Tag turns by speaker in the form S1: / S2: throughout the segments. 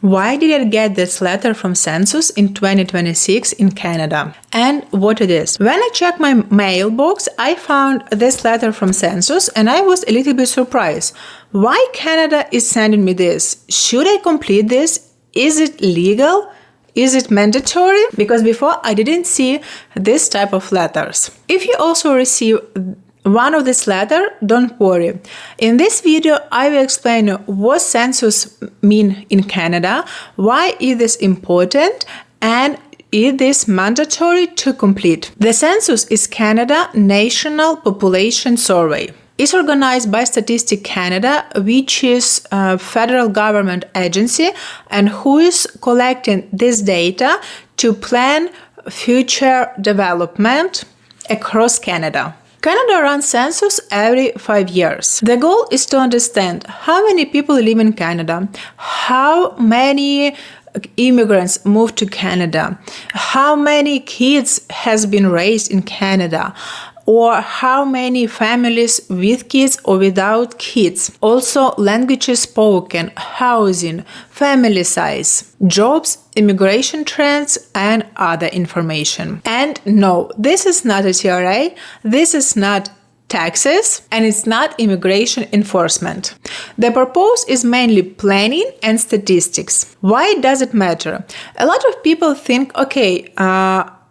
S1: Why did I get this letter from Census in 2026 in Canada? And what it is? When I checked my mailbox, I found this letter from Census and I was a little bit surprised. Why Canada is sending me this? Should I complete this? Is it legal? Is it mandatory? Because before I didn't see this type of letters. If you also receive one of this letter, don't worry. In this video, I will explain what census mean in Canada, why is this important, and is this mandatory to complete. The census is Canada National Population Survey. It's organized by Statistics Canada, which is a federal government agency and who is collecting this data to plan future development across Canada. Canada runs census every 5 years. The goal is to understand how many people live in Canada, how many immigrants moved to Canada, how many kids has been raised in Canada, or how many families with kids or without kids. Also, languages spoken, housing, family size, jobs, immigration trends, and other information. And no, this is not a CRA, this is not taxes, and it's not immigration enforcement. The purpose is mainly planning and statistics. Why does it matter? A lot of people think, okay,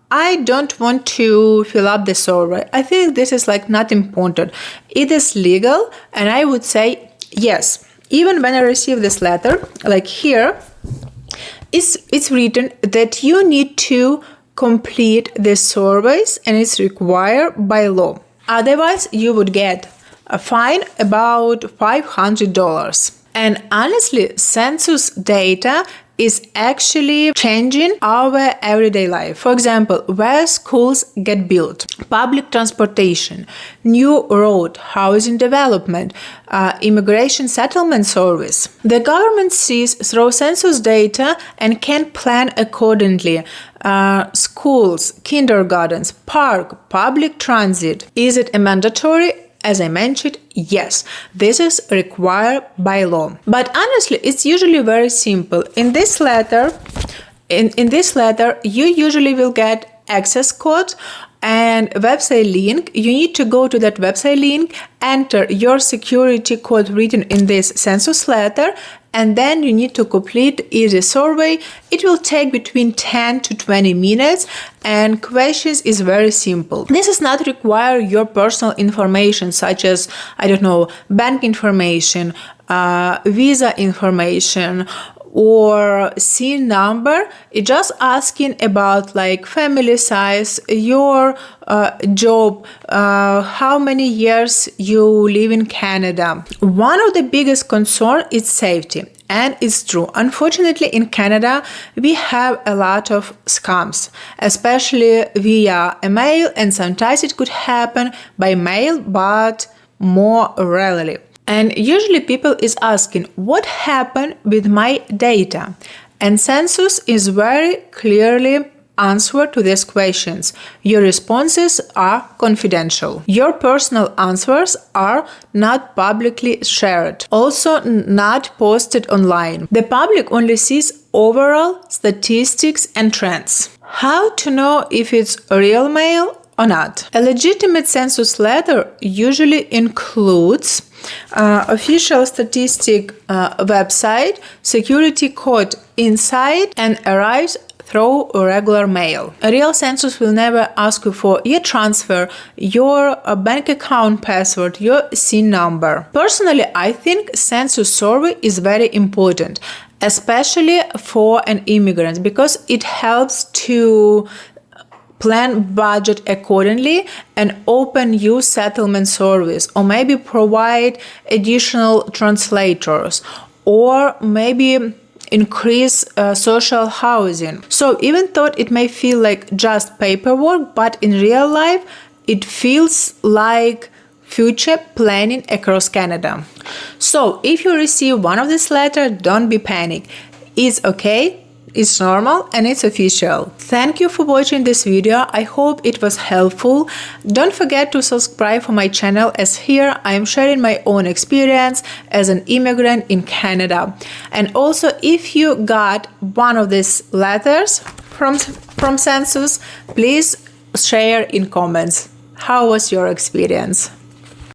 S1: I don't want to fill up the survey. I think this is not important. It is legal, and I would say yes. Even when I receive this letter, here, it's written that you need to complete the surveys, and it's required by law. Otherwise, you would get a fine about $500. And honestly, census data is actually changing our everyday life. For example, where schools get built, public transportation, new road, housing development, immigration settlement service. The government sees through census data and can plan accordingly. Schools, kindergartens, park, public transit. Is it a mandatory? As I mentioned, yes, this is required by law. But honestly, it's usually very simple. In this letter, you usually will get access code and website link. You need to go to that website link, enter your security code written in this census letter, and then you need to complete easy survey. It will take between 10 to 20 minutes, and questions is very simple. This does not require your personal information such as, bank information, visa information, or SIN number. It's just asking about family size, your job, how many years you live in Canada. One of the biggest concerns is safety. And it's true. Unfortunately, in Canada, we have a lot of scams, especially via email, and sometimes it could happen by mail, but more rarely. And usually people is asking, what happened with my data? And census is very clearly answer to these questions. Your responses are confidential. Your personal answers are not publicly shared, also not posted online. The public only sees overall statistics and trends. How to know if it's real mail or not? A legitimate census letter usually includes official statistic website, security code inside, and arrives through regular mail. A real census will never ask you for your transfer, your bank account password, your SIN number. Personally, I think census survey is very important, especially for an immigrant, because it helps to plan budget accordingly and open new settlement service, or maybe provide additional translators, or maybe increase social housing. So even though it may feel like just paperwork, but in real life it feels like future planning across Canada. So if you receive one of these letters, don't be panic. It's okay. It's normal and it's official. Thank you for watching this video. I hope it was helpful. Don't forget to subscribe for my channel, as here I am sharing my own experience as an immigrant in Canada. And also, if you got one of these letters from Census, please share in comments. How was your experience?